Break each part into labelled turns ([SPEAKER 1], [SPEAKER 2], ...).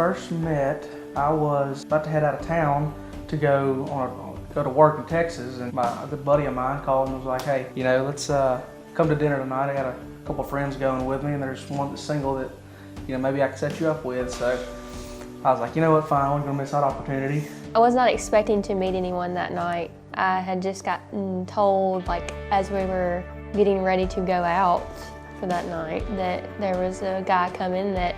[SPEAKER 1] first met, I was about to head out of town to go to work in Texas, and a good buddy of mine called and was like, hey, you know, let's come to dinner tonight. I got a couple of friends going with me, and there's one that's single that, you know, maybe I could set you up with. So I was like, you know what, fine, I'm gonna miss that opportunity.
[SPEAKER 2] I was not expecting to meet anyone that night. I had just gotten told, like, as we were getting ready to go out for that night, that there was a guy coming that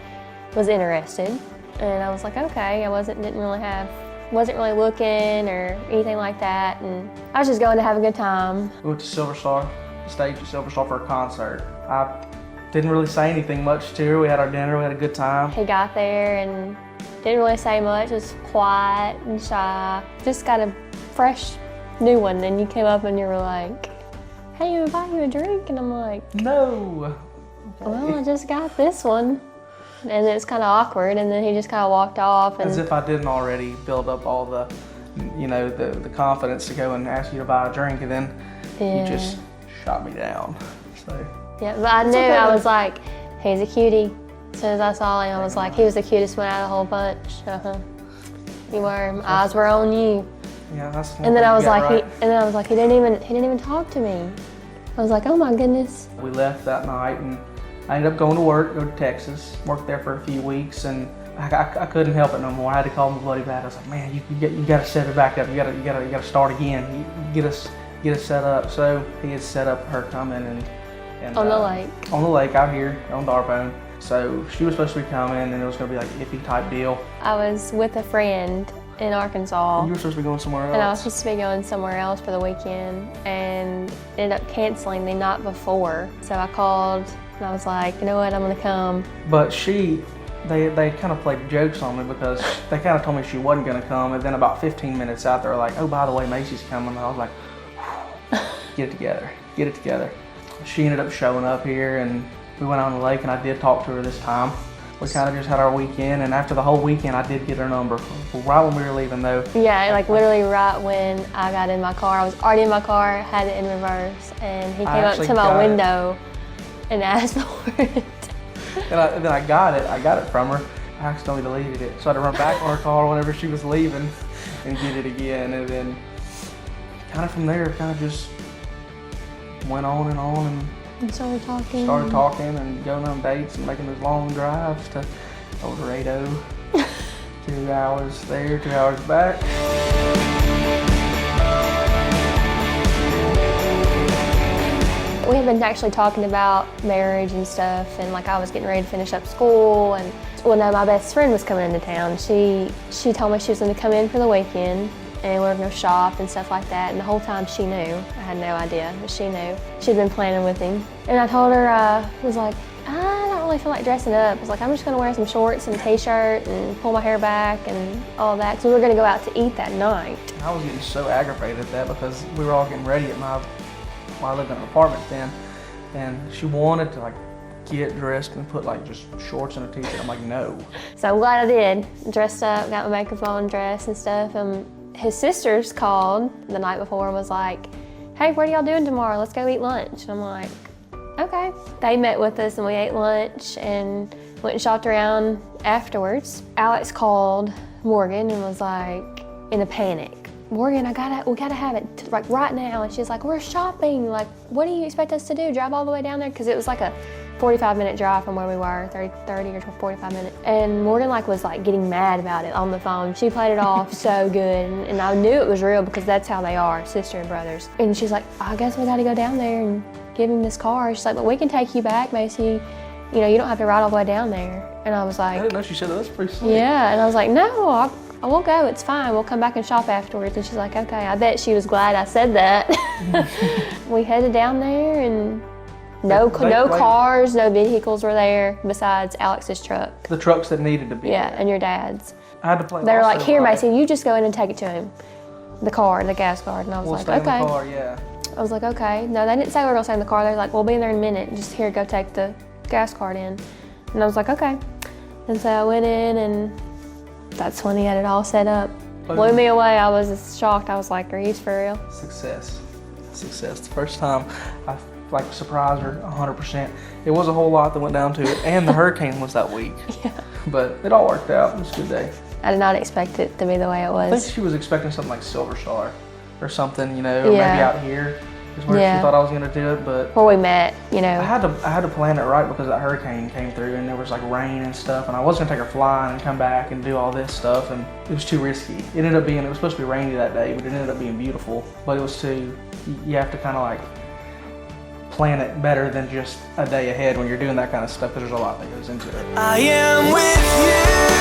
[SPEAKER 2] was interested. And I was like, okay, I wasn't really looking or anything like that, and I was just going to have a good time.
[SPEAKER 1] We went to Silver Star, staged at Silver Star for a concert. I didn't really say anything much to her. We had our dinner, we had a good time.
[SPEAKER 2] He got there and didn't really say much, was quiet and shy. Just got a fresh new one, and you came up and you were like, hey, you invite you a drink? And I'm like,
[SPEAKER 1] no. Okay.
[SPEAKER 2] Well, I just got this one. And it's kind of awkward, and then he just kind of walked off. And
[SPEAKER 1] as if I didn't already build up all the, you know, the confidence to go and ask you to buy a drink, and then you just shot me down. So
[SPEAKER 2] yeah, but I knew, okay. I was like, he's a cutie. As soon as I saw him, I was like, he was the cutest one out of the whole bunch. You were. My eyes were on you.
[SPEAKER 1] Yeah, that's.
[SPEAKER 2] And then I was like, right. he didn't even talk to me. I was like, oh my goodness.
[SPEAKER 1] We left that night, and I ended up going to work, go to Texas, worked there for a few weeks, and I couldn't help it no more. I had to call my buddy back. I was like, man, you got to set it back up. You got to start again. You get us set up. So he had set up her coming and
[SPEAKER 2] on the lake.
[SPEAKER 1] On the lake out here on Darbone. So she was supposed to be coming, and it was going to be like an iffy type deal.
[SPEAKER 2] I was with a friend in Arkansas.
[SPEAKER 1] And you were supposed to be going somewhere else.
[SPEAKER 2] And I was supposed to be going somewhere else for the weekend, and ended up canceling the night before. So I called. And I was like, you know what, I'm gonna come. But
[SPEAKER 1] they kind of played jokes on me, because they kind of told me she wasn't gonna come, and then about 15 minutes out, they were like, oh, by the way, Macie's coming. And I was like, get it together. She ended up showing up here, and we went on the lake, and I did talk to her this time. We kind of just had our weekend, and after the whole weekend, I did get her number. Right when we were leaving, though.
[SPEAKER 2] Yeah, like literally right when I got in my car. I was already in my car, had it in reverse, and he came up to my window and asked for it.
[SPEAKER 1] And then I got it from her. I accidentally deleted it. So I had to run back on her car whenever she was leaving and get it again. And then kind of from there, kind of just went on and
[SPEAKER 2] started talking
[SPEAKER 1] and going on dates and making those long drives to El Dorado. 2 hours there, 2 hours back.
[SPEAKER 2] We had been actually talking about marriage and stuff, and like I was getting ready to finish up school, and well, no, my best friend was coming into town. She told me she was going to come in for the weekend, and we were going to shop and stuff like that. And the whole time she knew. I had no idea, but she knew. She'd been planning with him, and I told her, I was like, I don't really feel like dressing up. I was like, I'm just going to wear some shorts and a t-shirt and pull my hair back and all that, because we were going to go out to eat that night.
[SPEAKER 1] I was getting so aggravated at that, because we were all getting ready at I lived in an apartment then, and she wanted to like get dressed and put like just shorts and a t-shirt. I'm like, no. So
[SPEAKER 2] I'm glad I did. Dressed up, got my makeup on, dressed and stuff. And his sisters called the night before and was like, hey, what are y'all doing tomorrow? Let's go eat lunch. And I'm like, okay. They met with us and we ate lunch and went and shopped around afterwards. Alex called Morgan and was like in a panic. Morgan, we gotta have it like right now. And she's like, we're shopping. Like, what do you expect us to do? Drive all the way down there? Because it was like a 45-minute drive from where we were, 30 or 45 minutes. And Morgan was getting mad about it on the phone. She played it off so good. And I knew it was real, because that's how they are, sister and brothers. And she's like, I guess we gotta go down there and give him this car. She's like, but we can take you back, Macie. You know, you don't have to ride all the way down there. And I was like,
[SPEAKER 1] I didn't know she said that. That's pretty sweet.
[SPEAKER 2] Yeah, and I was like, no, I won't go, it's fine. We'll come back and shop afterwards. And she's like, okay. I bet she was glad I said that. We headed down there, and no cars, no vehicles were there besides Alex's truck.
[SPEAKER 1] The trucks that needed to be there.
[SPEAKER 2] And your dad's.
[SPEAKER 1] I had to play.
[SPEAKER 2] They were like, here, Macie, you just go in and take it to him. The gas card. And I was like, okay.
[SPEAKER 1] In the car, yeah.
[SPEAKER 2] I was like, okay. No, they didn't say we were gonna stay in the car. They were like, we'll be in there in a minute. Just here, go take the gas card in. And I was like, okay. And so I went in, and that's when he had it all set up. Blew me away. I was shocked. I was like, are you for real?
[SPEAKER 1] Success. The first time I surprised her 100%. It was a whole lot that went down to it, and the hurricane was that week.
[SPEAKER 2] Yeah.
[SPEAKER 1] But it all worked out. It was a good day.
[SPEAKER 2] I did not expect it to be the way it
[SPEAKER 1] I think
[SPEAKER 2] was.
[SPEAKER 1] she was expecting something like Silver Star or something, you know, or
[SPEAKER 2] Yeah.
[SPEAKER 1] maybe out here is where
[SPEAKER 2] Yeah.
[SPEAKER 1] she thought I was gonna do it. But
[SPEAKER 2] Where we met, you know.
[SPEAKER 1] I had to plan it right because that hurricane came through and there was like rain and stuff, and I was gonna take her flying and come back and do all this stuff, and it was too risky. It was supposed to be rainy that day, but it ended up being beautiful. But it was you have to kind of like plan it better than just a day ahead when you're doing that kind of stuff, because there's a lot that goes into it.
[SPEAKER 3] I am with you.